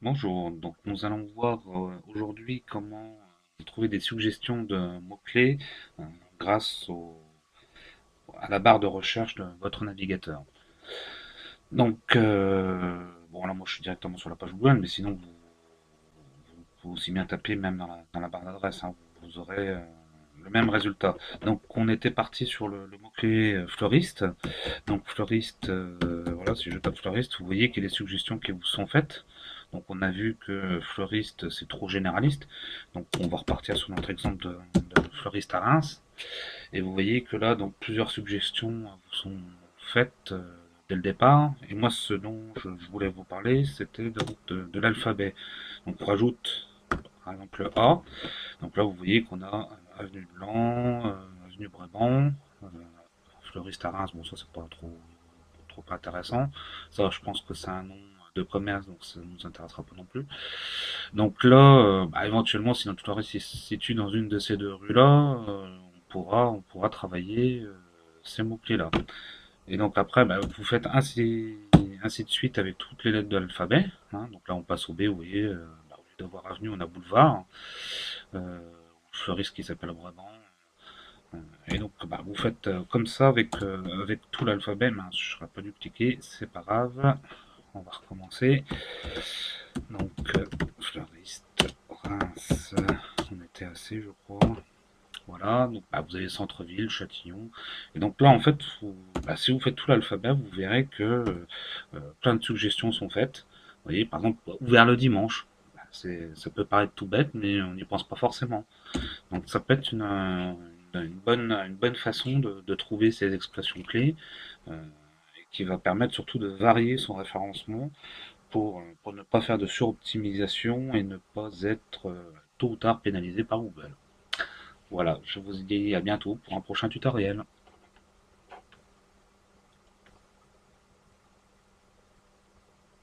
Bonjour, donc nous allons voir aujourd'hui comment trouver des suggestions de mots-clés euh, à la barre de recherche de votre navigateur. Bon là moi je suis directement sur la page Google, mais sinon vous pouvez aussi bien taper même dans la barre d'adresse, hein, vous aurez le même résultat. Donc on était parti sur le mot-clé fleuriste. Donc fleuriste, voilà, si je tape fleuriste, vous voyez qu'il y a des suggestions qui vous sont faites. Donc on a vu que fleuriste c'est trop généraliste. Donc on va repartir sur notre exemple de fleuriste à Reims. Et vous voyez que là, donc plusieurs suggestions vous sont faites dès le départ. Et moi, ce dont je voulais vous parler, c'était de l'alphabet. Donc on rajoute par exemple le A. Donc là, vous voyez qu'on a avenue de Blanc, avenue Brabant, euh, fleuriste à Reims. Bon, ça c'est pas trop intéressant. Ça, je pense que c'est un nom de commerce, donc ça ne nous intéressera pas non plus. Donc là, éventuellement, si notre floriste se situe dans une de ces deux rues-là, on pourra travailler ces mots-clés-là. Et donc après, vous faites ainsi de suite avec toutes les lettres de l'alphabet, hein. Donc là, on passe au B, vous voyez, au lieu d'avoir avenue, on a boulevard. Fleuriste qui s'appelle Brabant. Et donc, vous faites comme ça avec tout l'alphabet. Mince, je n'aurais pas dû cliquer, c'est pas grave. On va recommencer. Donc, fleuriste, Reims, on était assez, je crois. Voilà, donc vous avez centre-ville, Châtillon. Et donc là, en fait, si vous faites tout l'alphabet, vous verrez que plein de suggestions sont faites. Vous voyez, par exemple, ouvert le dimanche. Ça peut paraître tout bête, mais on n'y pense pas forcément. Donc ça peut être une bonne façon de trouver ces expressions clés et qui va permettre surtout de varier son référencement pour ne pas faire de suroptimisation et ne pas être tôt ou tard pénalisé par Google. Voilà, je vous dis à bientôt pour un prochain tutoriel.